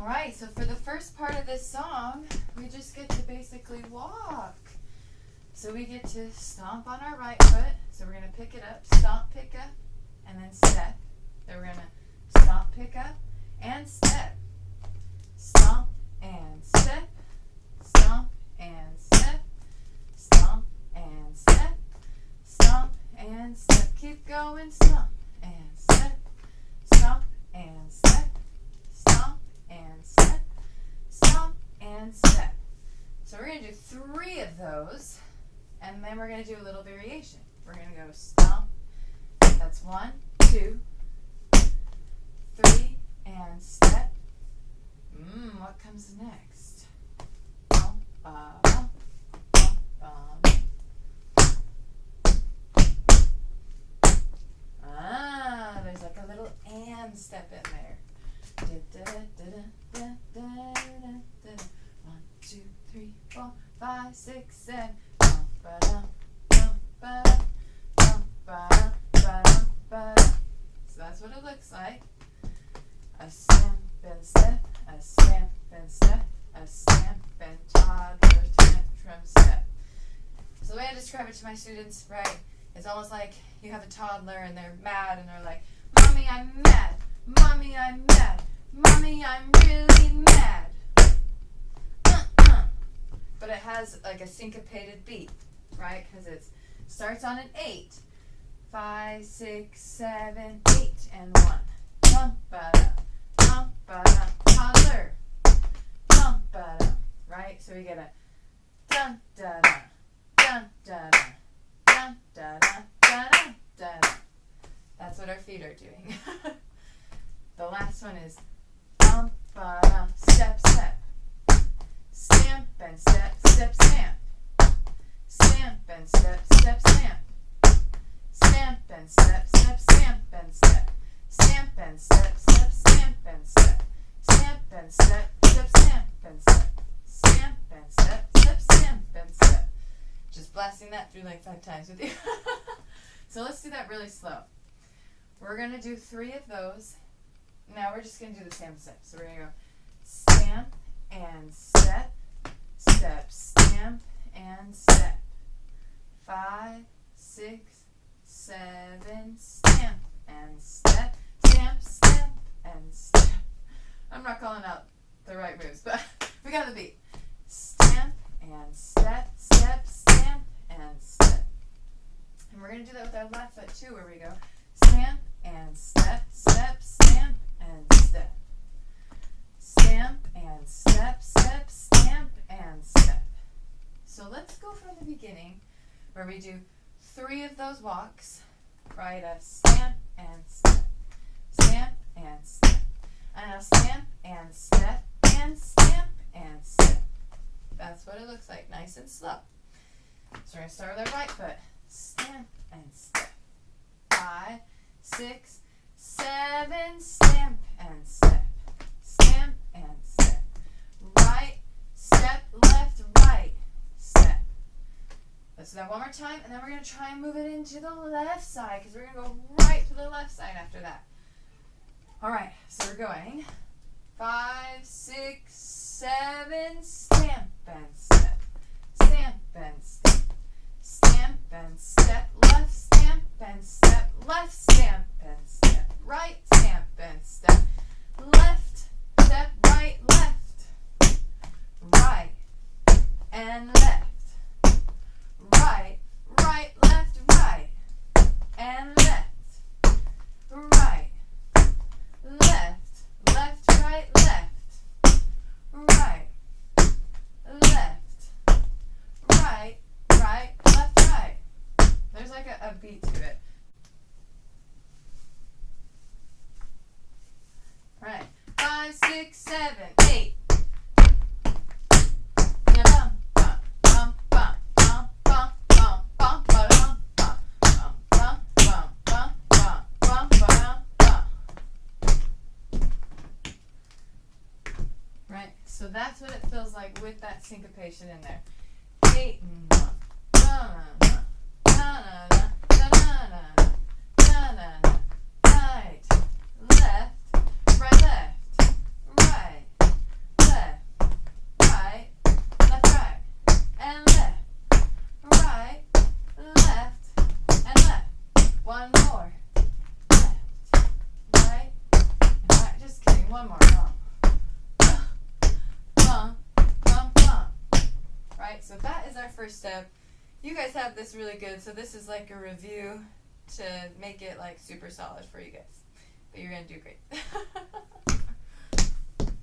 Alright, so for the first part of this song, we just get to basically walk. So we get to stomp on our right foot. So we're going to pick it up, stomp, pick up, and then step. Then we're going to stomp, pick up, and step. Stomp and step. Stomp and step. Stomp and step. Stomp and step. Keep going. Stomp and step. Stomp and step. Stomp and step. Stomp and step. So we're going to do 3 of those. And then we're going to do a little variation. We're going to go stomp. That's 1, 2, 3, and step. What comes next? Bum, ba, bum, bum, bum. There's like a little and step in there. 1, 2, 3, 4, 5, 6, 7. So that's what it looks like. A stamp and step, a stamp and step, a stamp and toddler tantrum step. So the way I describe it to my students, right, is almost like you have a toddler and they're mad and they're like, Mommy, I'm mad. Mommy, I'm mad. Mommy, I'm really mad. But it has like a syncopated beat, right? Because it starts on an 8. 5, 6, 7, 8, and 1. Bum, ba-da, bum, ba-da, toddler. Bum, ba-da, right? So we get a dun, da, da, dun, da, da, dun, da, da, da, da, da, da. That's what our feet are doing. The last one is bum, ba-da, step, step. Stamp and step, step, stamp. Stamp and step, step, stamp. Stamp and step, step, stamp and step. Stamp and step, step, stamp and step. Stamp and step, step, stamp and step. Stamp and step, step, stamp and step. Just blasting that through like 5 times with you. So let's do that really slow. We're going to do 3 of those. Now we're just going to do the same step. So we're going to go stamp and step, step, stamp and step. 5, 6, 7, stamp and step, stamp, stamp and step. I'm not calling out the right moves, but we got the beat. Stamp and step, step, stamp and step. And we're going to do that with our left foot too, where we go stamp and step, step, stamp and step. Stamp and step, step, stamp and step. So let's go from the beginning where we do 3 of those walks, right? A stamp and step, stamp and step, and a stamp and step and stamp and step. That's what it looks like, nice and slow. So we're going to start with our right foot, stamp and step. 5, 6, 7, stamp and step, stamp and step. Right, step, left, right, step. Let's do that one more time, and then we're going to try and move it into the left side, because we're going to go right to the left side after that. All right, so we're going 5, 6, 7, stamp and step, stamp and step, stamp and step, left stamp and step, left stamp and step, right stamp and step, left step, right, left, right and left. Right, right, left, right, and left, right, left, left, right, left, right, left, right, right, left, right. There's like a beat to it. Right, 5, 6, 7, 8. Yeah, bum, bum, bum, bum, bum, bum, bum, bum, bum, bum, bum, bum, bum, bum, bum, bum. Right, so that's what it feels like with that syncopation in there. 8 and 1. Right, left, right, left, right, one more. Right? So that is our first step. You guys have this really good, so this is like a review to make it like super solid for you guys. But you're going to do great.